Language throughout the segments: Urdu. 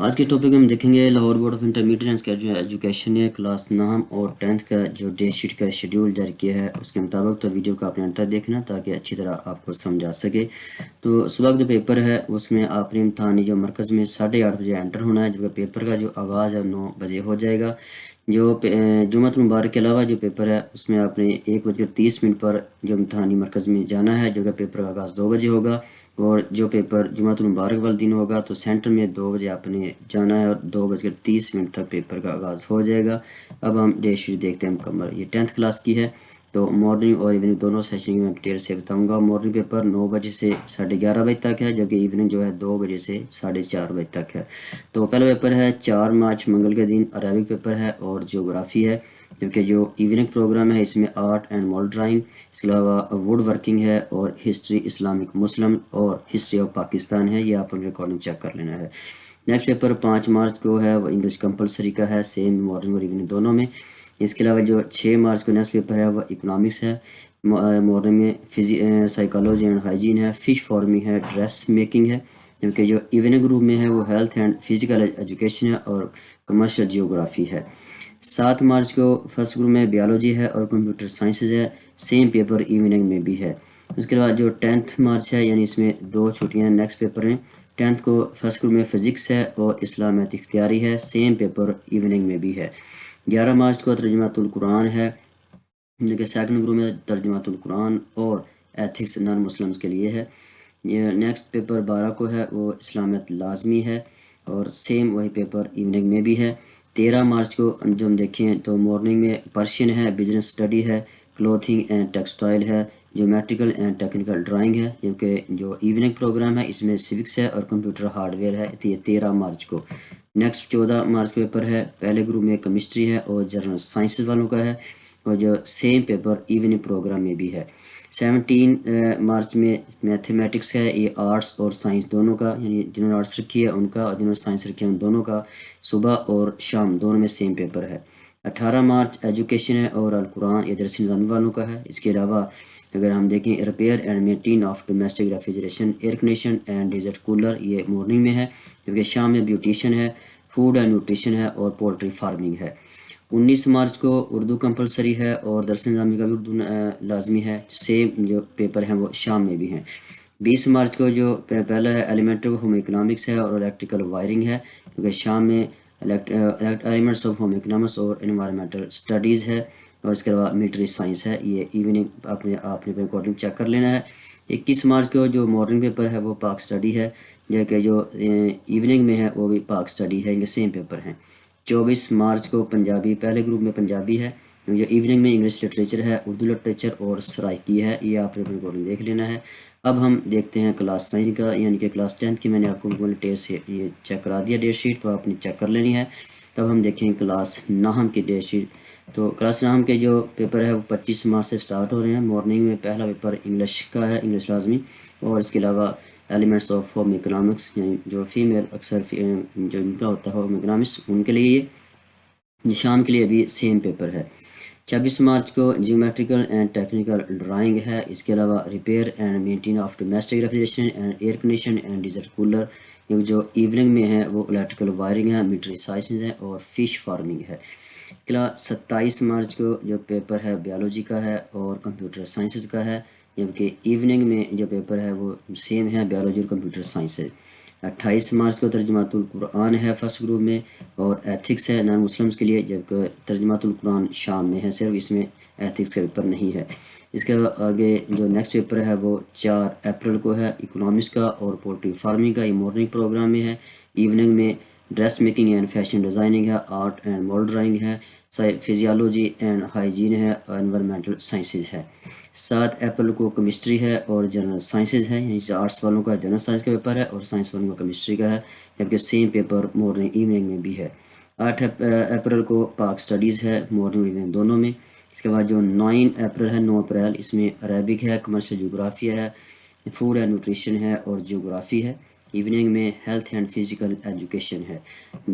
آج کے ٹاپک میں ہم دیکھیں گے لاہور بورڈ آف انٹرمیڈیٹ کا جو ایجوکیشن ہے کلاس 9 اور 10th کا جو ڈیٹ شیٹ کا شیڈیول جاری کیا ہے اس کے مطابق تو ویڈیو کو آپ نے انت تک دیکھنا تاکہ اچھی طرح آپ کو سمجھ آ سکے۔ تو صبح جو پیپر ہے اس میں آپ نے امتحانی جو مرکز میں 8:30 بجے انٹر ہونا ہے، جبکہ پیپر کا جو آغاز ہے 9 بجے ہو جائے گا۔ جو جمعۃ المبارک کے علاوہ جو پیپر ہے اس میں آپ نے 1:30 پر جو امتحانی مرکز میں جانا ہے، جبکہ پیپر کا آغاز 2 بجے ہوگا۔ اور جو پیپر جمعۃ المبارک والے دن ہوگا تو سینٹر میں 2 بجے آپ نے جانا ہے اور 2:30 تک پیپر کا آغاز ہو جائے گا۔ اب ہم ڈیٹ شیٹ دیکھتے ہیں مکمل۔ یہ 10th کلاس کی ہے، تو مارننگ اور ایوننگ دونوں سیشن کی میں ڈیٹیل سے بتاؤں گا۔ مارننگ پیپر 9 بجے سے 11:30 بجے تک ہے، جبکہ ایوننگ جو ہے 2 بجے سے 4:30 بجے تک ہے۔ تو پہلا پیپر ہے 4 مارچ منگل کے دن، عربک پیپر ہے اور جیوگرافی ہے، جبکہ جو ایوننگ پروگرام ہے اس میں آرٹ اینڈ ماڈل ڈرائنگ، اس کے علاوہ ووڈ ورکنگ ہے اور ہسٹری اسلامک مسلم اور ہسٹری آف پاکستان ہے۔ یہ آپ نے ریکارڈنگ چیک کر لینا ہے۔ نیکسٹ پیپر 5 مارچ کو ہے، وہ انگلش کمپلسری کا ہے، سیم مارننگ اور ایوننگ دونوں میں۔ اس کے علاوہ جو 6 مارچ کو نیکسٹ پیپر ہے وہ اکنامکس ہے، مارننگ میں سائیکالوجی اینڈ ہائیجین ہے، فش فارمنگ ہے، ڈریس میکنگ ہے، جبکہ جو ایوننگ گروپ میں ہے وہ ہیلتھ اینڈ فزیکل ایجوکیشن ہے اور کمرشل جیوگرافی ہے۔ 7 مارچ کو فرسٹ گروپ میں بیالوجی ہے اور کمپیوٹر سائنسز ہے، سیم پیپر ایوننگ میں بھی ہے۔ اس کے بعد جو 10th مارچ ہے، یعنی اس میں 2 چھٹیاں نیکسٹ پیپر ہیں۔ 10th کو فرسٹ گروپ میں فزکس ہے اور اسلامیت اختیاری ہے، سیم پیپر ایوننگ میں بھی ہے۔ 11 مارچ کو ترجمۃ القرآن ہے، جبکہ سیکنڈ گروپ میں ترجمۃ القرآن اور ایتھکس نان مسلمس کے لیے ہے۔ یہ نیکسٹ پیپر 12 کو ہے، وہ اسلامیت لازمی ہے اور سیم وہی پیپر ایوننگ میں بھی ہے۔ 13 مارچ کو جو ہم دیکھیں تو مارننگ میں پرشین ہے، بزنس اسٹڈی ہے، کلوتھنگ اینڈ ٹیکسٹائل ہے، جیومیٹریکل اینڈ ٹیکنیکل ڈرائنگ ہے، جبکہ جو ایوننگ پروگرام ہے اس میں سوکس ہے اور کمپیوٹر ہارڈ ویئر ہے۔ یہ 13 مارچ کو۔ نیکسٹ 14 مارچ کو پیپر ہے، پہلے گروپ میں کیمسٹری ہے اور جنرل سائنسز والوں کا ہے، اور جو سیم پیپر ایوننگ پروگرام میں بھی ہے۔ 17 مارچ میں میتھمیٹکس ہے، یہ آرٹس اور سائنس دونوں کا، یعنی جنہوں نے آرٹس رکھی ہے ان کا اور جنہوں نے سائنس رکھی ہے ان دونوں کا صبح اور شام دونوں میں سیم پیپر ہے۔ 18 مارچ ایجوکیشن ہے اور القرآن یہ درسی نظامی والوں کا ہے۔ اس کے علاوہ اگر ہم دیکھیں repair and maintain of domestic refrigeration air condition and desert cooler, یہ مارننگ میں ہے، جبکہ شام میں بیوٹیشن ہے، فوڈ اینڈ نیوٹریشن ہے اور پولٹری فارمنگ ہے۔ 19 مارچ کو اردو کمپلسری ہے اور درس نظامی کا بھی اردو لازمی ہے، سیم جو پیپر ہیں وہ شام میں بھی ہیں۔ 20 مارچ کو جو پہلا ہے ایلیمنٹری ہوم اکنامکس ہے اور الیکٹریکل وائرنگ ہے، کیونکہ شام میں ایلیمنٹس آف ہوم اکنامکس اور انوائرمنٹل اسٹڈیز ہے، اور اس کے علاوہ ملٹری سائنس ہے۔ یہ ایوننگ آپ نے ریکارڈنگ چیک کر لینا ہے۔ 21 مارچ کو جو مارننگ پیپر ہے وہ پاک اسٹڈی ہے، جبکہ جو ایوننگ میں ہے وہ بھی پاک اسٹڈی ہے، ان کے سیم پیپر ہیں۔ 24 مارچ کو پنجابی، پہلے گروپ میں پنجابی ہے، جو ایوننگ میں انگلش لٹریچر ہے، اردو لٹریچر اور سرائکی ہے، یہ آپ نے ریکارڈنگ دیکھ لینا ہے۔ اب ہم دیکھتے ہیں کلاس 9 کا، یعنی کہ کلاس 10th کی میں نے آپ کو مکمل ڈیٹ سے یہ چیک کرا دیا ڈیٹ شیٹ، تو آپ نے چیک کر لینی ہے۔ تب ہم دیکھیں کلاس 9 کی ڈیٹ شیٹ۔ تو کلاس 9 کے جو پیپر ہے وہ 25 مارچ سے سٹارٹ ہو رہے ہیں۔ مارننگ میں پہلا پیپر انگلش کا ہے، انگلش لازمی، اور اس کے علاوہ ایلیمنٹس آف ہوم اکنامکس، یعنی جو فیمیل اکثر جو ان کا ہوتا ہے ہوم اکنامکس ان کے لیے یہ شام کے لیے بھی سیم پیپر ہے۔ 26 مارچ کو جیومیٹریکل اینڈ ٹیکنیکل ڈرائنگ ہے، اس کے علاوہ repair and maintain of domestic refrigeration and air condition and desert cooler, جو ایوننگ میں ہے وہ الیکٹریکل وائرنگ ہے، ملٹری سائنسز ہے اور فش فارمنگ ہے۔ اس کے علاوہ 27 مارچ کو جو پیپر ہے بیالوجی کا ہے اور کمپیوٹر سائنسز کا ہے، جبکہ ایوننگ میں جو پیپر ہے وہ سیم ہے، بیالوجی اور کمپیوٹر سائنس ہے۔ 28 مارچ کو ترجمۃ القرآن ہے فرسٹ گروپ میں اور ایتھکس ہے نان مسلمس کے لیے، جبکہ ترجمۃ القرآن شام میں ہے، صرف اس میں ایتھکس کا پیپر نہیں ہے۔ اس کے آگے جو نیکسٹ پیپر ہے وہ 4 اپریل کو ہے، اکنامکس کا اور پولٹری فارمنگ کا، یہ مارننگ پروگرام میں ہے۔ ایوننگ میں dress making and fashion designing ہے، آرٹ اینڈ ماڈل ڈرائنگ ہے، فزیالوجی اینڈ ہائیجین ہے اور انوائرمنٹل سائنسز ہے۔ 7 اپریل کو کیمسٹری ہے اور جنرل سائنسز ہے، یعنی آرٹس والوں کا جنرل سائنس کا پیپر ہے اور سائنس والوں کا کیمسٹری کا ہے، جبکہ سیم پیپر مارننگ ایوننگ میں بھی ہے۔ 8 اپریل کو پاک سٹڈیز ہے، مارننگ ایوننگ دونوں میں۔ اس کے بعد جو 9 اپریل ہے، 9 اپریل، اس میں عربک ہے، کمرشل جغرافیہ ہے، فوڈ اینڈ نیوٹریشن ہے اور جیوگرافی ہے۔ ایوننگ میں ہیلتھ اینڈ فزیکل ایجوکیشن ہے۔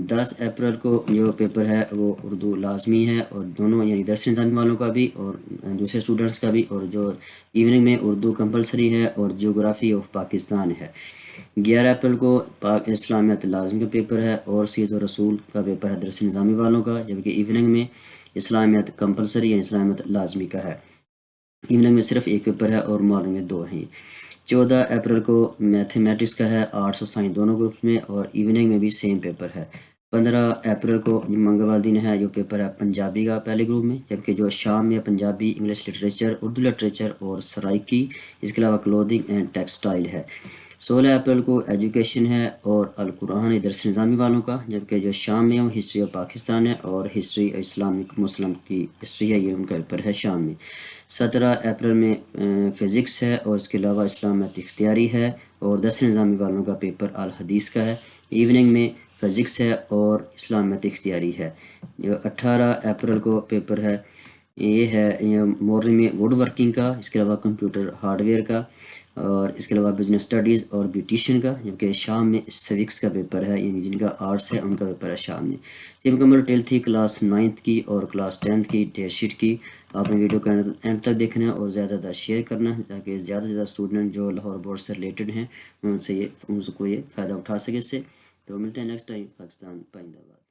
10 اپریل کو جو پیپر ہے وہ اردو لازمی ہے، اور دونوں یعنی درس نظامی والوں کا بھی اور دوسرے اسٹوڈنٹس کا بھی، اور جو ایوننگ میں اردو کمپلسری ہے اور جغرافی آف پاکستان ہے۔ 11 اپریل کو پاک اسلامیت لازمی کا پیپر ہے اور سیرت و رسول کا پیپر ہے درس نظامی والوں کا، جبکہ ایوننگ میں اسلامیت کمپلسری یعنی اسلامیت لازمی کا ہے۔ ایوننگ میں صرف ایک پیپر ہے اور مارننگ میں 2 ہیں۔ 14 اپریل کو میتھمیٹکس کا ہے، آرٹس اور سائنس دونوں گروپس میں، اور ایوننگ میں بھی سیم پیپر ہے۔ 15 اپریل کو منگل والے دن ہے جو پیپر ہے پنجابی کا پہلے گروپ میں، جبکہ جو شام میں Punjabi, English literature, Urdu literature اور سرائکی، اس کے علاوہ کلودنگ اینڈ ٹیکسٹائل ہے۔ 16 اپریل کو ایجوکیشن ہے اور القرآن درس نظامی والوں کا، جبکہ جو شام میں وہ ہسٹری آف پاکستان ہے اور ہسٹری اسلامک مسلم کی ہسٹری ہے، یہ ان کا پیپر ہے شام میں۔ 17 اپریل میں فزکس ہے اور اس کے علاوہ اسلامیت اختیاری ہے، اور درس نظامی والوں کا پیپر الحدیث کا ہے۔ ایوننگ میں فزکس ہے اور اسلامیت اختیاری ہے۔ جو 18 اپریل کو پیپر ہے یہ ہے مورننگ میں ووڈ ورکنگ کا، اس کے علاوہ کمپیوٹر ہارڈ ویئر کا، اور اس کے علاوہ بزنس اسٹڈیز اور بیوٹیشین کا، جبکہ شام میں سوکس کا پیپر ہے، یعنی جن کا آرٹس ہے ان کا پیپر ہے شام میں۔ یہ مکمل ڈیٹیل تھی کلاس 9 کی اور کلاس 10 کی ڈیٹ شیٹ کی۔ آپ نے ویڈیو کا اینڈ تک دیکھنا ہے اور زیادہ زیادہ شیئر کرنا ہے تاکہ زیادہ سے زیادہ اسٹوڈنٹ جو لاہور بورڈ سے ریلیٹڈ ہیں ان کو یہ فائدہ اٹھا سکے اس سے۔ تو ملتے ہیں نیکسٹ ٹائم۔ پاکستان پائندہ باد۔